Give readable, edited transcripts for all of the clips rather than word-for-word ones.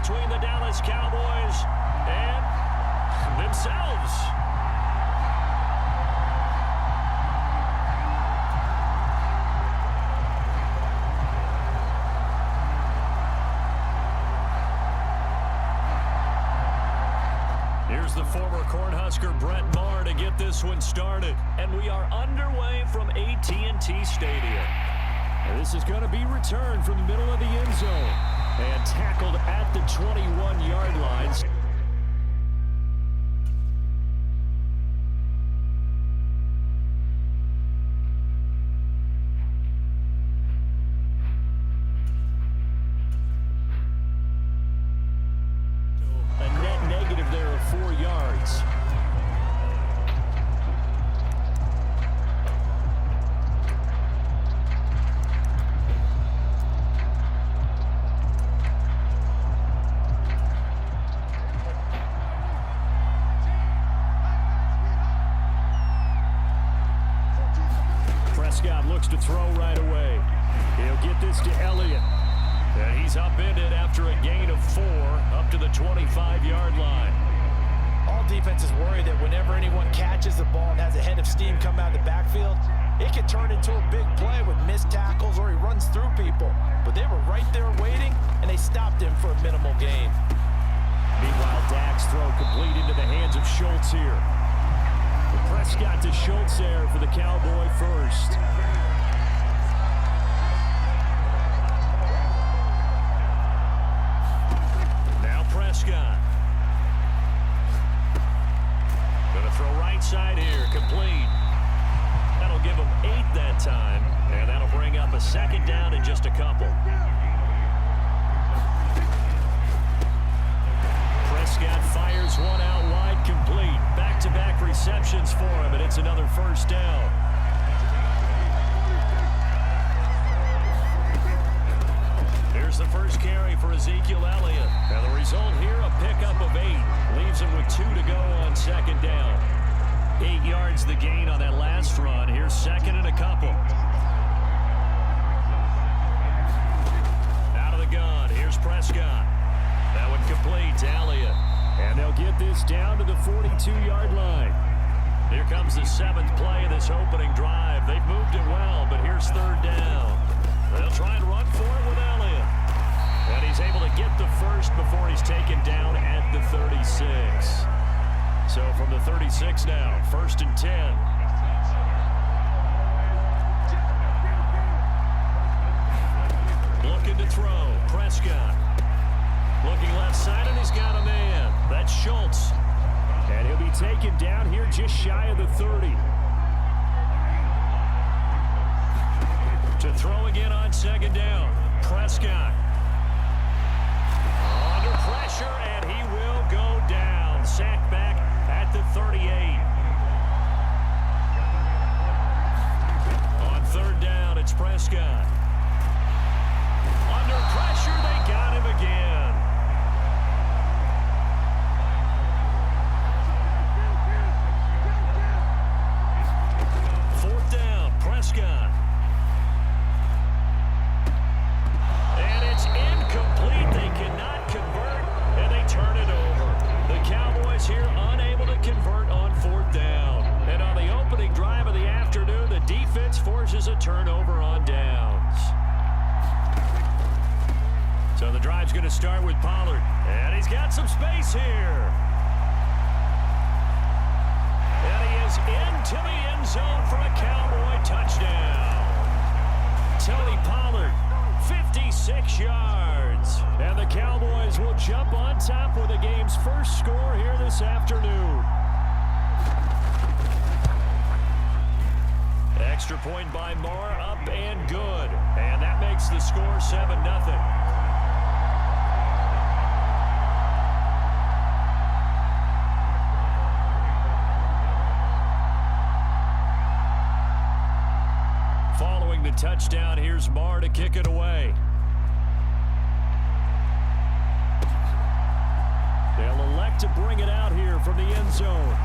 between the Dallas Cowboys and themselves. Here's the former Cornhusker Brett Maher to get this one started. And we are underway from AT&T Stadium. And this is going to be returned from the middle of the end zone. And tackled at the 21-yard lines. Prescott looks to throw right away. He'll get this to Elliott. And he's upended after a gain of 4 up to the 25-yard line. All defenses worry that whenever anyone catches the ball and has a head of steam come out of the backfield, it can turn into a big play with missed tackles or he runs through people. But they were right there waiting, and they stopped him for a minimal gain. Meanwhile, Dak's throw complete into the hands of Schultz here. Prescott to Schultz there for the Cowboy first. Now Prescott. Gonna throw right side here, complete. That'll give him 8 that time, and that'll bring up a second down in just a couple. Prescott fires one out wide, complete. Back-to-back receptions for him, and it's another first down. Here's the first carry for Ezekiel Elliott. And the result here, a pickup of 8. Leaves him with 2 to go on second down. 8 yards the gain on that last run. Here's second and a couple. Out of the gun, here's Prescott. That one complete to Elliott. And they'll get this down to the 42-yard line. Here comes the 7th play of this opening drive. They've moved it well, but here's third down. They'll try and run for it with Elliott. And he's able to get the first before he's taken down at the 36. So from the 36 now, 1st and 10. Looking to throw, Prescott. Looking left side, and he's got a man. That's Schultz. And he'll be taken down here just shy of the 30. To throw again on second down. Prescott. Under pressure, and he will go down. Sacked back at the 38. On third down, it's Prescott. Under pressure, they got him again. Prescott. And it's incomplete. They cannot convert, and they turn it over. The Cowboys here unable to convert on 4th down. And on the opening drive of the afternoon, the defense forces a turnover on downs. So the drive's going to start with Pollard. And he's got some space here. And he is into the end zone for a Cowboy touchdown. Tony Pollard, 56 yards. And the Cowboys will jump on top with the game's first score here this afternoon. Extra point by Maher, up and good. And that makes the score 7-0. Following the touchdown, here's Maher to kick it away. They'll elect to bring it out here from the end zone.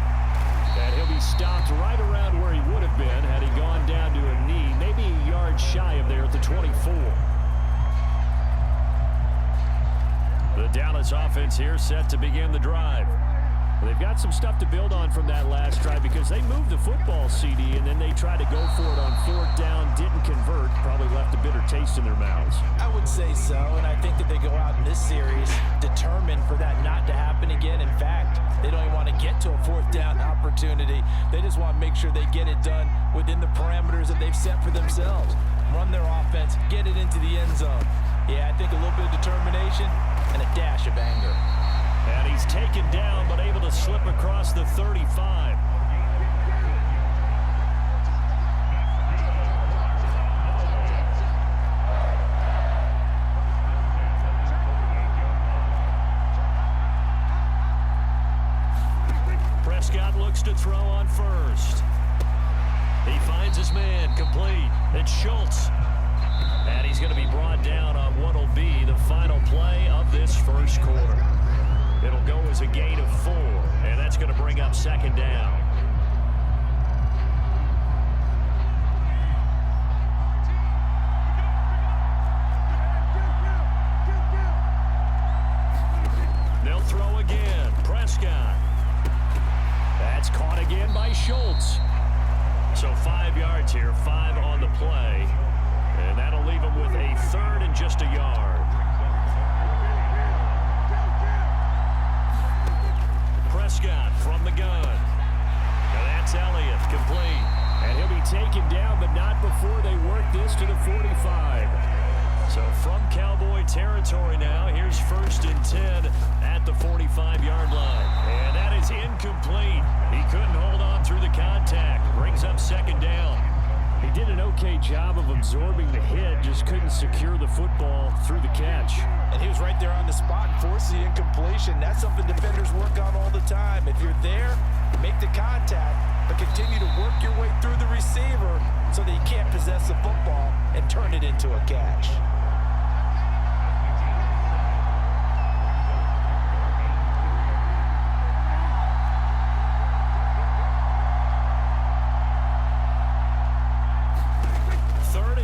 And he'll be stopped right around where he would have been had he gone down to a knee, maybe a yard shy of there at the 24. The Dallas offense here set to begin the drive. They've got some stuff to build on from that last drive because they moved the football, CD, and then they tried to go for it on fourth down, didn't convert, probably left a bitter taste in their mouths. I would say so, and I think that they go out in this series determined for that not to happen again. In fact, they don't even want to get to a fourth down opportunity. They just want to make sure they get it done within the parameters that they've set for themselves. Run their offense, get it into the end zone. Yeah, I think a little bit of determination and a dash of anger. And he's taken down, but able to slip across the 35. Prescott looks to throw on first. He finds his man, complete. It's Schultz. And he's going to be brought down on what will be the final play of this first quarter. It'll go as a gain of 4, and that's going to bring up second down. They'll throw again. Prescott. That's caught again by Schultz. So 5 yards here, 5 on the play. And that'll leave him with a third and just a yard. Prescott from the gun. Now that's Elliott, complete. And he'll be taken down, but not before they work this to the 45. So from Cowboy territory now, here's 1st and 10 at the 45-yard line. And that is incomplete. He couldn't hold on through the contact. Brings up second down. He did an okay job of absorbing the hit, just couldn't secure the football through the catch. And he was right there on the spot and forced the incompletion. That's something defenders work on all the time. If you're there, make the contact, but continue to work your way through the receiver so that you can't possess the football and turn it into a catch.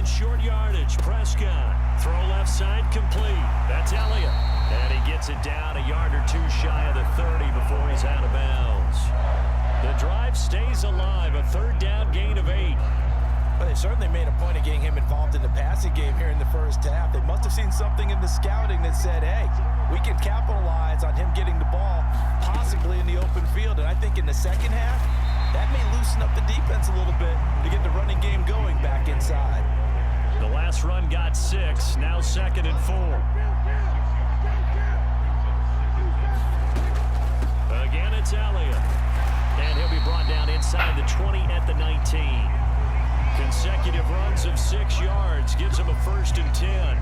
Short yardage, Prescott. Throw left side, complete. That's Elliott. And he gets it down a yard or 2 shy of the 30 before he's out of bounds. The drive stays alive, a 3rd down gain of 8. Well, they certainly made a point of getting him involved in the passing game here in the first half. They must have seen something in the scouting that said, hey, we can capitalize on him getting the ball, possibly in the open field. And I think in the second half, that may loosen up the defense a little bit to get the running game going back inside. The last run got 6, now 2nd and 4. Again, it's Elliott. And he'll be brought down inside the 20 at the 19. Consecutive runs of 6 yards gives him a 1st and 10.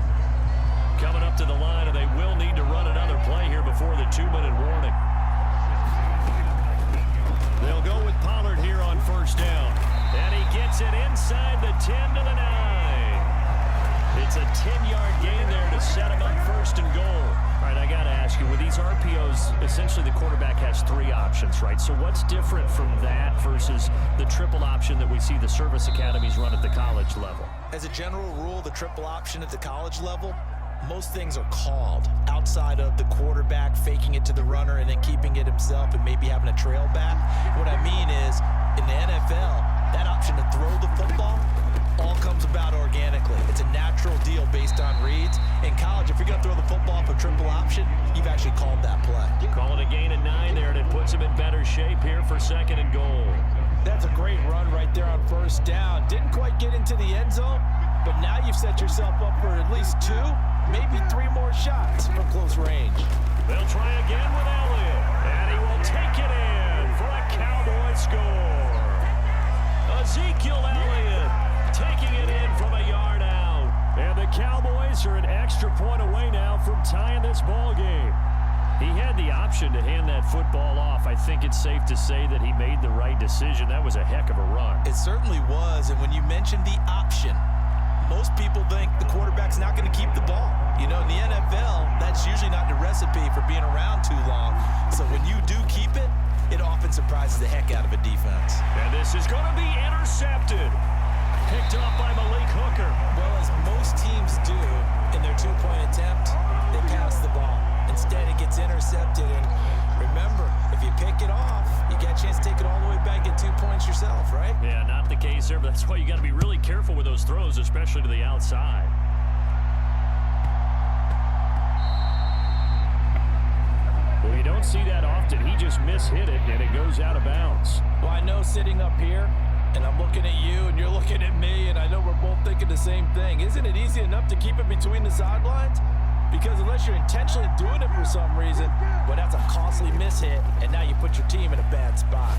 Coming up to the line, and they will need to run another play here before the 2-minute warning. They'll go with Pollard here on 1st down. And he gets it inside the 10 to the 9. It's a 10-yard gain there to set him up 1st and goal. All right, I got to ask you, with these RPOs, essentially the quarterback has 3 options, right? So what's different from that versus the triple option that we see the service academies run at the college level? As a general rule, the triple option at the college level, most things are called outside of the quarterback faking it to the runner and then keeping it himself and maybe having a trail back. What I mean is, in the NFL, that option to throw the football all comes about organically. It's a natural deal based on reads. In college, if you're going to throw the football for triple option, you've actually called that play. Call it a gain of 9 there, and it puts him in better shape here for 2nd and goal. That's a great run right there on 1st down. Didn't quite get into the end zone, but now you've set yourself up for at least 2, maybe 3 more shots from close range. They'll try again with Elliott, and he will take it in for a Cowboy score. Ezekiel Elliott taking it in from a yard out. And the Cowboys are an extra point away now from tying this ball game. He had the option to hand that football off. I think it's safe to say that he made the right decision. That was a heck of a run. It certainly was. And when you mentioned the option, most people think the quarterback's not going to keep the ball. You know, in the NFL, that's usually not the recipe for being around too long. So when you do keep it, it often surprises the heck out of a defense. And this is going to be intercepted. Picked off by Malik Hooker. Well, as most teams do in their 2-point attempt, they pass the ball. Instead Instead, it gets intercepted. And remember, if you pick it off, you get a chance to take it all the way back, get 2 points yourself, right? Yeah, not the case there, but that's why you got to be really careful with those throws, especially to the outside. Well, you don't see that often. He just mishit it, and it goes out of bounds. Well, I know sitting up here, and I'm looking at you, and you're looking at me, and I know we're both thinking the same thing. Isn't it easy enough to keep it between the sidelines? Because unless you're intentionally doing it for some reason, well, that's a costly mishit, and now you put your team in a bad spot.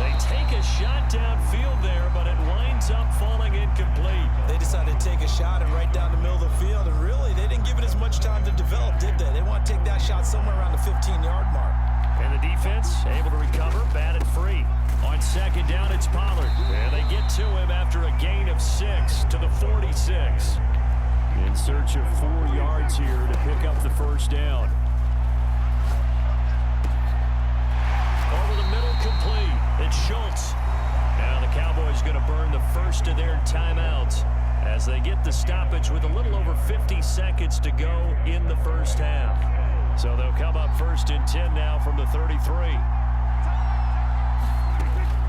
They take a shot downfield there, but it winds up falling incomplete. They decided to take a shot and right down the middle of the field, and really, they didn't give it as much time to develop, did they? They want to take that shot somewhere around the 15-yard mark. And the defense able to recover, batted free. On second down, it's Pollard. And they get to him after a gain of 6 to the 46. In search of 4 yards here to pick up the first down. Over the middle, complete. It's Schultz. Now the Cowboys going to burn the first of their timeouts as they get the stoppage with a little over 50 seconds to go in the first half. So they'll come up first and 10 now from the 33.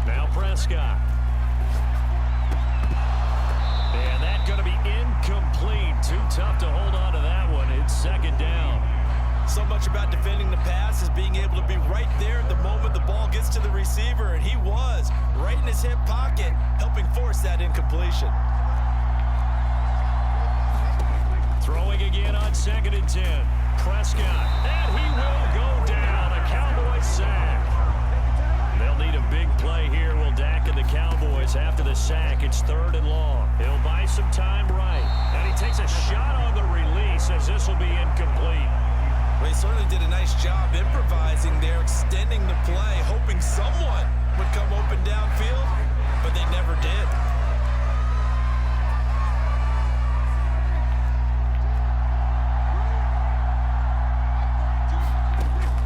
Now Prescott. And that's going to be incomplete. Too tough to hold on to that one. It's second down. So much about defending the pass is being able to be right there at the moment the ball gets to the receiver, and he was right in his hip pocket, helping force that incompletion. Throwing again on second and 10. Prescott, and he will go down. A Cowboys sack. They'll need a big play here. Will Dak and the Cowboys after the sack. It's third and long. He'll buy some time right. And he takes a shot on the release as this will be incomplete. Well, he certainly did a nice job improvising there, extending the play, hoping someone would come open downfield, but they never did.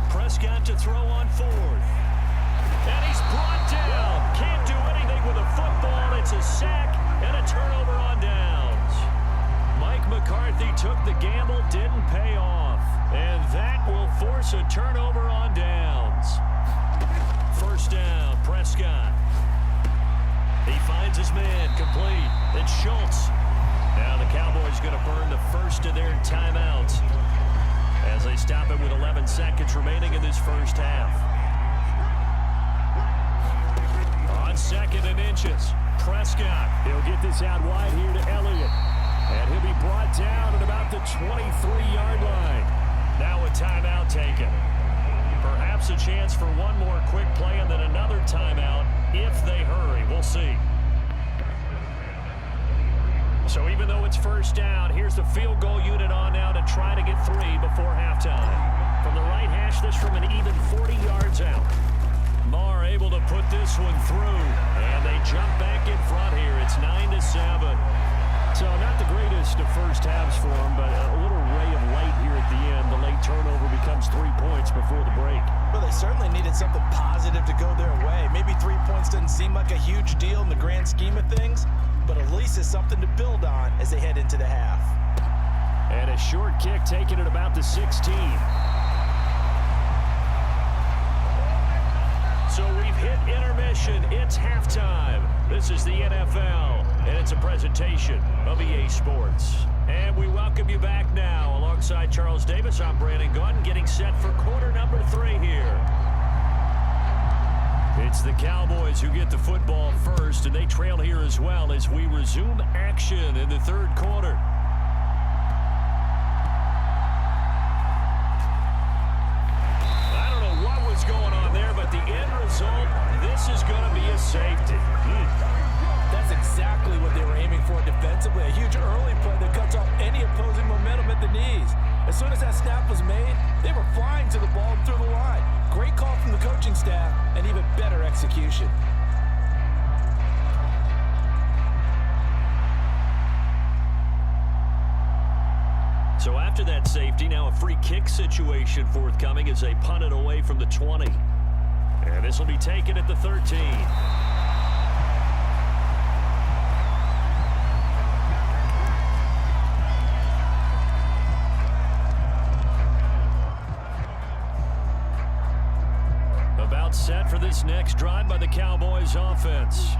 Prescott to throw on fourth. And he's brought down. Can't do anything with a football. It's a sack and a turnover on downs. Mike McCarthy took the gamble, didn't pay off. And that will force a turnover on downs. First down, Prescott. He finds his man, complete. It's Schultz. Now the Cowboys going to burn the first of their timeouts as they stop it with 11 seconds remaining in this first half. On second and inches, Prescott. He'll get this out wide here to Elliott. And he'll be brought down at about the 23-yard line. Now a timeout taken. Perhaps a chance for one more quick play and then another timeout if they hurry. We'll see. So even though it's first down, here's the field goal unit on now to try to get 3 before halftime. From the right hash, this from an even 40 yards out. Marr able to put this one through, and they jump back in front here. It's 9-7. So not the greatest of first halves for them, but a little ray of light here at the end. The late turnover becomes 3 points before the break. Well, they certainly needed something positive to go their way. Maybe 3 points doesn't seem like a huge deal in the grand scheme of things, but at least it's something to build on as they head into the half. And a short kick taken at about the 16. So we've hit intermission. It's halftime. This is the NFL, and it's a presentation of EA Sports. And we welcome you back now. Alongside Charles Davis, I'm Brandon Gaudin, getting set for quarter number 3 here. It's the Cowboys who get the football first, and they trail here as well as we resume action in the third quarter. I don't know what was going on there, but the end result, this is going to be a safety. That's exactly what they were aiming for defensively. A huge early play that cuts off any opposing momentum at the knees. As soon as that snap was made, they were flying to the ball and through the line. Great call from the coaching staff and even better execution. So after that safety, now a free kick situation forthcoming as they punt it away from the 20. And this will be taken at the 13. set for this next drive by the Cowboys offense.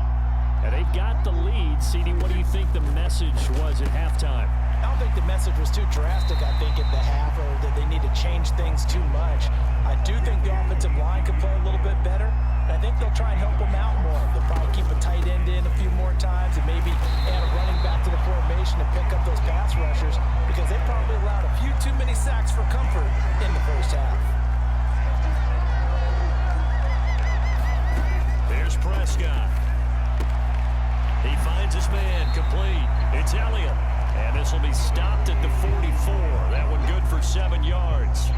And they've got the lead. CD, what do you think the message was at halftime? I don't think the message was too drastic, I think, at the half, or that they need to change things too much. I do think the offensive line could play a little bit better. I think they'll try and help them out more. They'll probably keep a tight end in a few more times and maybe add a running back to the formation to pick up those pass rushers, because they probably allowed a few too many sacks for comfort in the first half. There's Prescott. He finds his man complete. It's Elliott. And this will be stopped at the 44. That one good for 7 yards.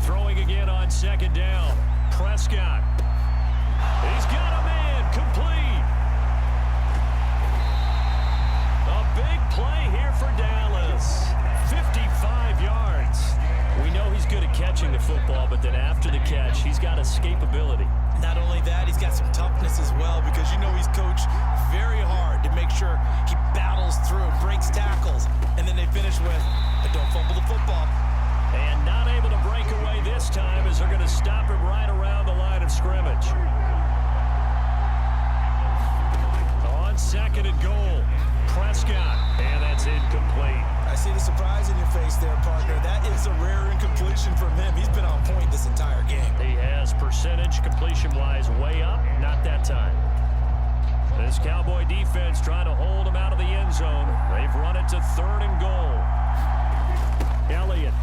Throwing again on second down. Prescott. He's got a man complete. A big play here for Dallas. 55 yards. We know he's good at catching the football, but then after the catch, he's got escapability. Not only that, he's got some toughness as well, because you know he's coached very hard to make sure he battles through, breaks tackles, and then they finish with, but don't fumble the football. And not able to break away this time, as they're going to stop him right around the line of scrimmage. On second and goal, Prescott, and that's incomplete. I see the surprise in your face there, partner. That is a rare incompletion from him. He's been on point this entire game. He has percentage completion-wise way up, not that time. This Cowboy defense trying to hold him out of the end zone. They've run it to third and goal. Elliott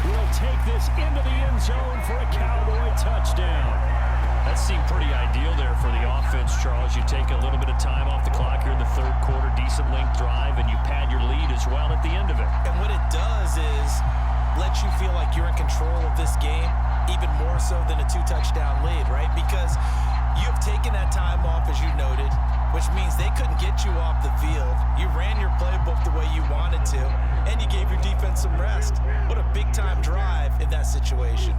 will take this into the end zone for a Cowboy touchdown. That seemed pretty ideal there for the offense, Charles. You take a little bit of time off the clock here in the third quarter, decent length drive, and you pad your lead as well at the end of it. And what it does is let you feel like you're in control of this game, even more so than a 2-touchdown lead, right? Because you have taken that time off, as you noted, which means they couldn't get you off the field. You ran your playbook the way you wanted to, and you gave your defense some rest. What a big-time drive in that situation.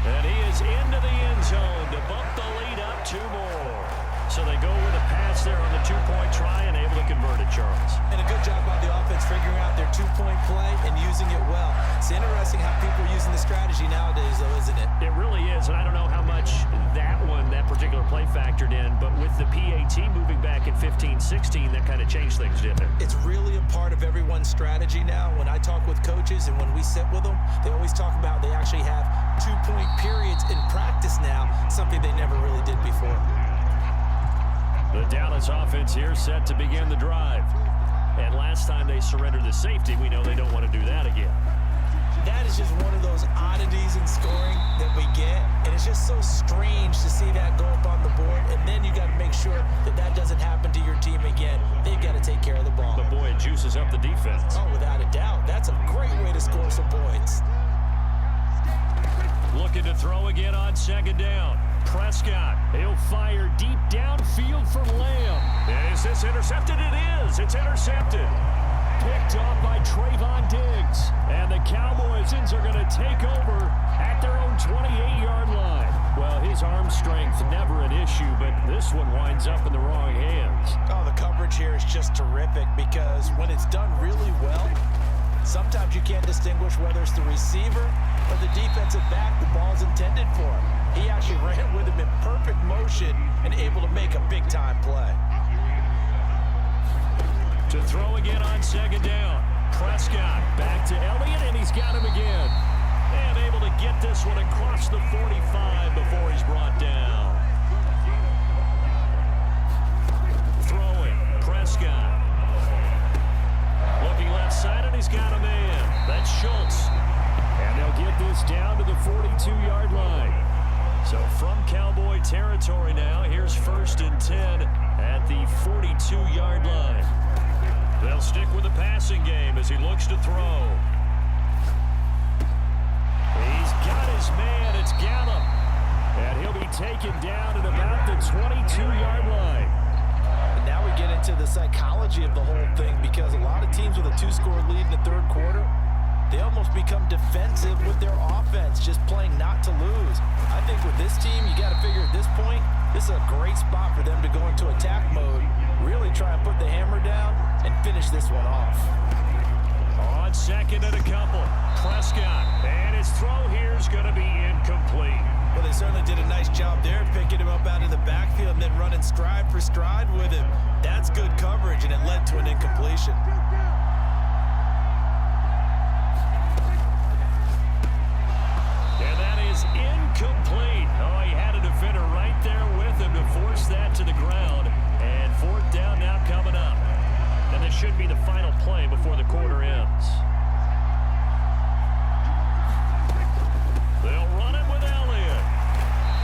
And he is into the end zone to bump the lead up 2 more. So they go with a pass there on the 2-point try and able to convert it, Charles. And a good job by the offense figuring out their 2-point play and using it well. It's interesting how people are using the strategy nowadays, though, isn't it? It really is, and I don't know how much that particular play factored in, but with the PAT moving back in 15-16, that kind of changed things, didn't it? It's really a part of everyone's strategy now. When I talk with coaches and when we sit with them, they always talk about they actually have 2-point periods in practice now, something they never really did before. The Dallas offense here set to begin the drive. And last time they surrendered the safety, we know they don't want to do that again. That is just one of those oddities in scoring that we get, and it's just so strange to see that go up on the board, and then you got to make sure that that doesn't happen to your team again. They've got to take care of the ball. But boy, it juices up the defense. Oh, without a doubt. That's a great way to score some points. Looking to throw again on second down. Prescott, he'll fire deep downfield for Lamb. Is this intercepted? It is. It's intercepted. Picked off by Trayvon Diggs. And the Cowboys are going to take over at their own 28-yard line. Well, his arm strength never an issue, but this one winds up in the wrong hands. Oh, the coverage here is just terrific, because when it's done really well, sometimes you can't distinguish whether it's the receiver or the defensive back the ball's intended for. He actually ran with him in perfect motion and able to make a big-time play. To throw again on second down. Prescott back to Elliott, and he's got him again. And able to get this one across the 45 before he's brought down. Throwing, Prescott. Looking left side, and he's got a man. That's Schultz. And they'll get this down to the 42-yard line. So from Cowboy territory now, here's 1st and 10 at the 42-yard line. They'll stick with the passing game as he looks to throw. He's got his man. It's Gallup. And he'll be taken down at about the 22-yard line. And now we get into the psychology of the whole thing, because a lot of teams with a 2-score lead in the third quarter, they almost become defensive with their offense, just playing not to lose. I think with this team, you got to figure at this point, this is a great spot for them to go into attack mode, really try and put the hammer down and finish this one off. On second and a couple, Prescott, and his throw here is going to be incomplete. Well, they certainly did a nice job there, picking him up out of the backfield and then running stride for stride with him. That's good coverage, and it led to an incompletion. And that is incomplete. Oh, he had a defender right there with him to force that to the ground. And fourth down now coming up. And this should be the final play before the quarter ends. They'll run it with Elliott.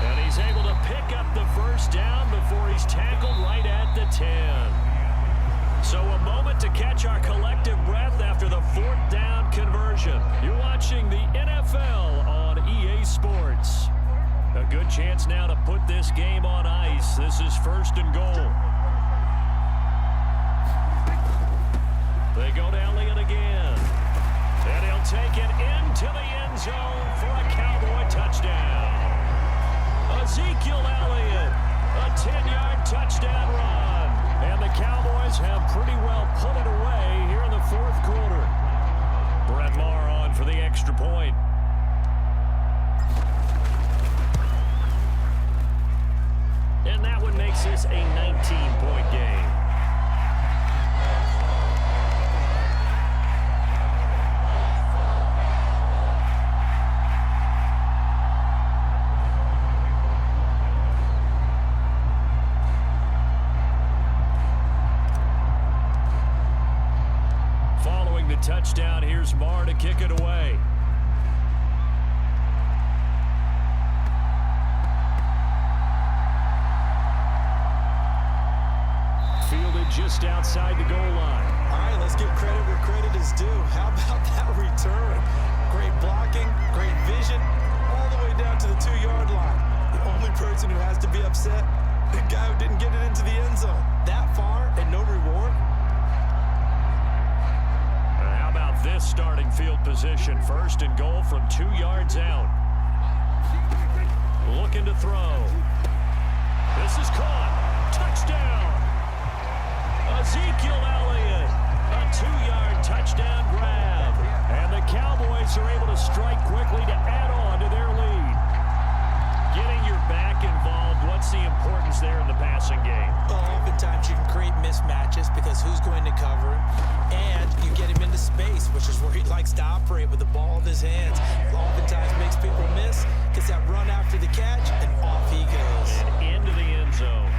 And he's able to pick up the first down before he's tackled right at the 10. So a moment to catch our collective breath after the fourth down conversion. You're watching the NFL on EA Sports. A good chance now to put this game on ice. This is first and goal. They go to Elliott again. And he'll take it into the end zone for a Cowboy touchdown. Ezekiel Elliott, a 10-yard touchdown run. And the Cowboys have pretty well put it away here in the fourth quarter. Brett Maher on for the extra point. And that one makes this a 19-point game. Touchdown, here's Maher to kick it away. Fielded just outside the goal line. All right, let's give credit where credit is due. How about that return? Great blocking, great vision, all the way down to the 2-yard line. The only person who has to be upset, the guy who didn't get it into the end zone. That far and no reward. This starting field position, first and goal from 2 yards out. Looking to throw. This is caught. Touchdown. Ezekiel Elliott, a 2-yard touchdown grab. And the Cowboys are able to strike quickly to add on to their lead. Getting your back involved, what's the importance there in the passing game? Well, oftentimes you can create mismatches because who's going to cover him, and you get him into space, which is where he likes to operate with the ball in his hands. Oftentimes makes people miss, gets that run after the catch, and off he goes. And into the end zone.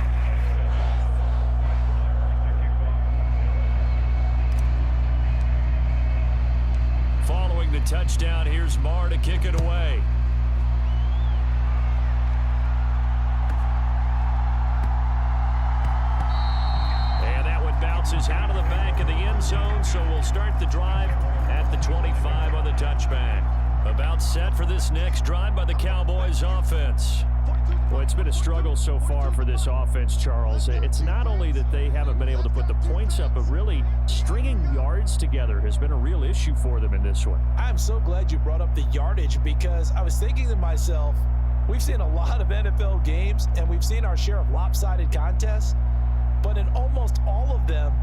Following the touchdown, here's Maher to kick it away. Bounces out of the back of the end zone, so we'll start the drive at the 25 on the touchback. About set for this next drive by the Cowboys offense. Well, it's been a struggle so far for this offense, Charles. It's not only that they haven't been able to put the points up, but really stringing yards together has been a real issue for them in this one. I'm so glad you brought up the yardage, because I was thinking to myself, we've seen a lot of NFL games, and we've seen our share of lopsided contests. But in almost all of them,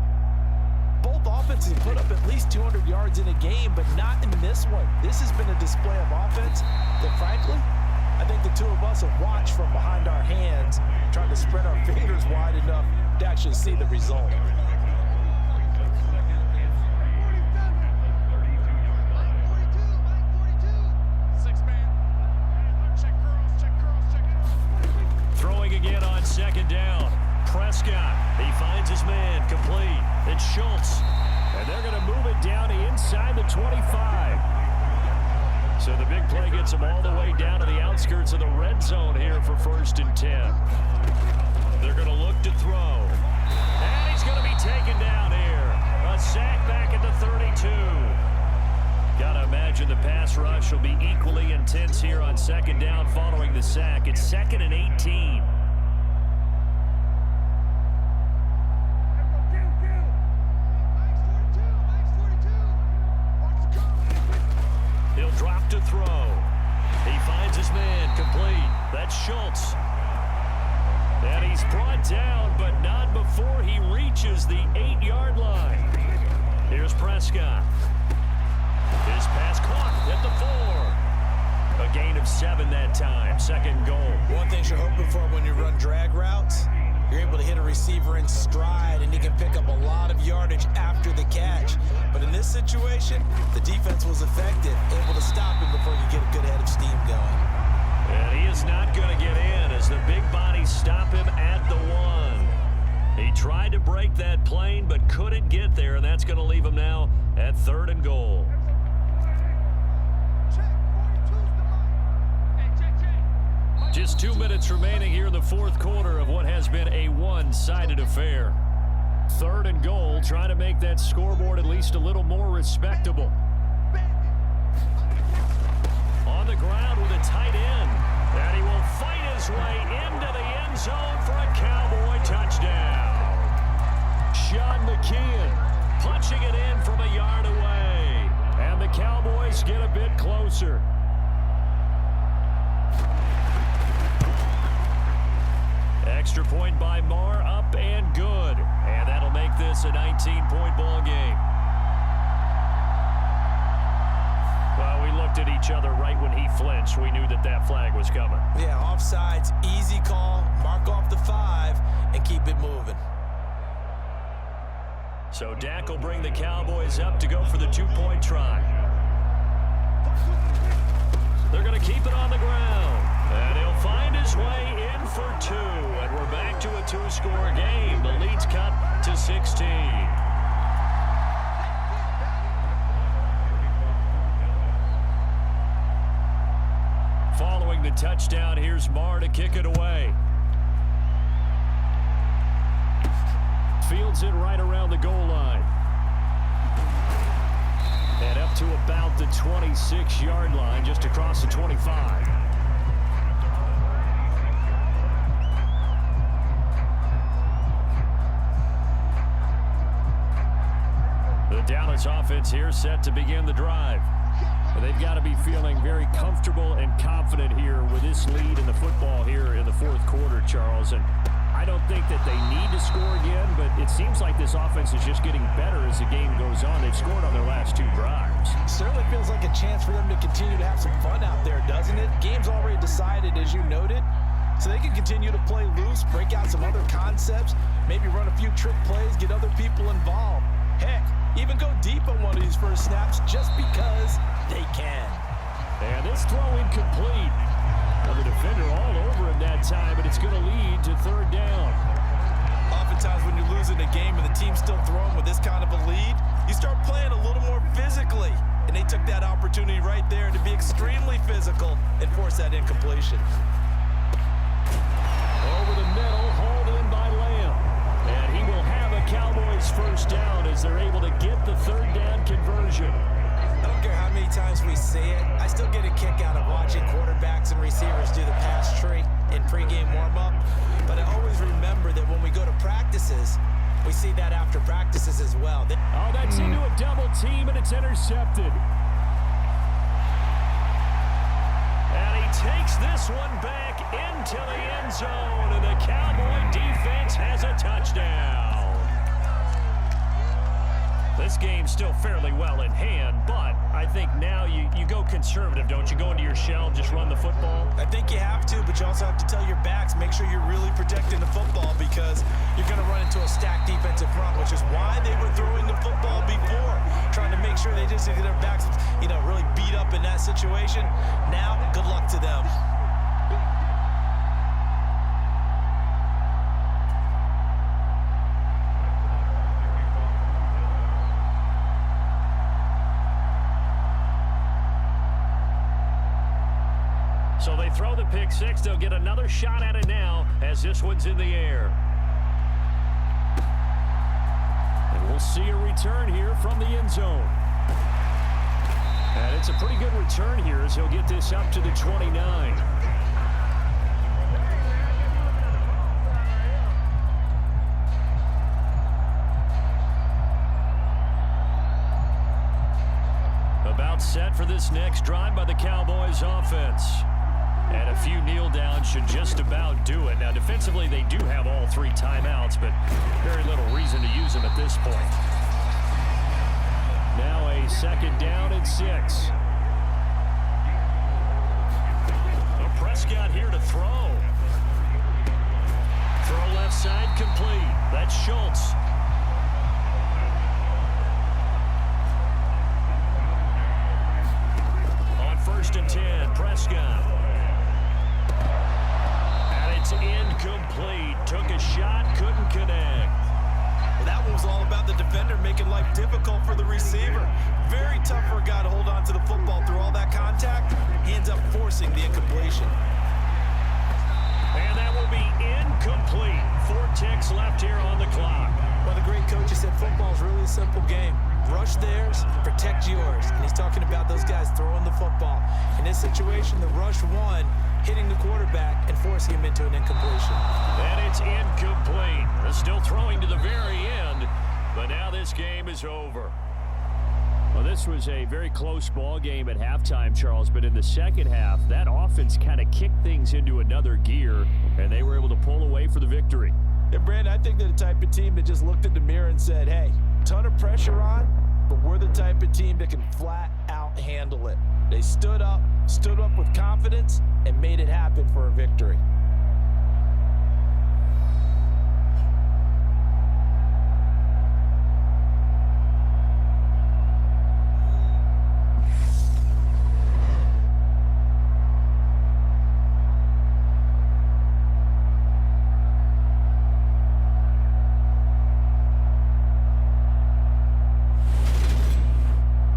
both offenses put up at least 200 yards in a game, but not in this one. This has been a display of offense that, frankly, I think the two of us have watched from behind our hands, trying to spread our fingers wide enough to actually see the result. Throwing again on second down. Prescott, he finds his man, complete. It's Schultz, and they're going to move it down to inside the 25. So the big play gets them all the way down to the outskirts of the red zone here for first and 10. They're going to look to throw. And he's going to be taken down here. A sack back at the 32. Got to imagine the pass rush will be equally intense here on second down following the sack. It's 2nd and 18. He'll drop to throw. He finds his man, complete. That's Schultz. brought down, but not before he reaches the 8-yard line. Here's Prescott. His pass caught at the 4. A gain of 7 that time. Second goal. One thing you're hoping for when you run drag routes, you're able to hit a receiver in stride, and he can pick up a lot of yardage after the catch. But in this situation, the defense was effective, able to stop him before you get a good head of steam going. And he is not going to get in as the big bodies stop him at the 1. He tried to break that plane but couldn't get there, and that's going to leave him now at 3rd and goal. Just 2 minutes remaining here in the 4th quarter of what has been a one-sided affair. 3rd and goal, trying to make that scoreboard at least a little more respectable. On the ground with a tight end. And he will fight his way into the end zone for a Cowboy touchdown. Sean McKeon punching it in from a yard away. And the Cowboys get a bit closer. Extra point by Marr, up and good. And that'll make this a 19-point ball game. Well, we looked at each other right when he flinched. We knew that that flag was coming. Yeah, offsides, easy call, mark off the 5, and keep it moving. So Dak will bring the Cowboys up to go for the 2-point try. They're going to keep it on the ground. And he'll find his way in for 2. And we're back to a 2-score game. The lead's cut to 16. Following the touchdown, here's Marr to kick it away. Fields it right around the goal line. And up to about the 26-yard line, just across the 25. The Dallas offense here set to begin the drive. They've got to be feeling very comfortable and confident here with this lead in the football here in the 4th quarter, Charles. And I don't think that they need to score again, but it seems like this offense is just getting better as the game goes on. They've scored on their last 2 drives. Certainly feels like a chance for them to continue to have some fun out there, doesn't it? Game's already decided, as you noted, so they can continue to play loose, break out some other concepts, maybe run a few trick plays, get other people involved. Heck, even go deep on one of these first snaps just because they can. And this throw incomplete. Well, the defender all over him that time, but it's going to lead to 3rd down. Oftentimes when you're losing a game and the team's still throwing with this kind of a lead, you start playing a little more physically. And they took that opportunity right there to be extremely physical and force that incompletion. Over the middle, hauled in by Lamb. And he will have a Cowboys first down as they're able to get the 3rd down conversion. I don't care how many times we say it, I still get a kick out of watching quarterbacks and receivers do the pass tree in pregame warm-up. But I always remember that when we go to practices, we see that after practices as well. Oh, that's into a double team, and it's intercepted. And he takes this one back into the end zone, and the Cowboy defense has a touchdown. This game's still fairly well in hand, but I think now you go conservative, don't you? Go into your shell and just run the football? I think you have to, but you also have to tell your backs, make sure you're really protecting the football because you're going to run into a stacked defensive front, which is why they were throwing the football before, trying to make sure they just get their backs, really beat up in that situation. Now, good luck to them. So they throw the pick 6. They'll get another shot at it now as this one's in the air. And we'll see a return here from the end zone. And it's a pretty good return here as he'll get this up to the 29. About set for this next drive by the Cowboys offense. And a few kneel downs should just about do it. Now, defensively, they do have all 3 timeouts, but very little reason to use them at this point. Now a 2nd down and 6. Well, Prescott here to throw. Throw left side complete. That's Schultz. On 1st and 10, Prescott. And it's incomplete. Took a shot, couldn't connect. Well, that one was all about the defender making life difficult for the receiver. Very tough for a guy to hold on to the football through all that contact. He ends up forcing the incompletion. And that will be incomplete. 4 ticks left here on the clock. Well, the great coach said football is really a simple game. Rush theirs, protect yours. And he's talking about those guys throwing the football. In this situation, the rush won, hitting the quarterback and forcing him into an incompletion. And it's incomplete. They're still throwing to the very end, but now this game is over. Well, this was a very close ball game at halftime, Charles, but in the second half, that offense kind of kicked things into another gear, and they were able to pull away for the victory. And, Brandon, I think they're the type of team that just looked in the mirror and said, hey, ton of pressure on, but we're the type of team that can flat out handle it. They stood up with confidence, and made it happen for a victory.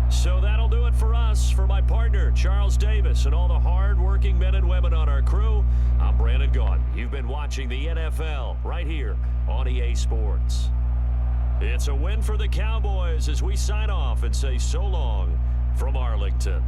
So that'll do it for us. For my partner, Charles Davis, and all the hard-working men and women on our crew, I'm Brandon Gaudin. You've been watching the NFL right here on EA Sports. It's a win for the Cowboys as we sign off and say so long from Arlington.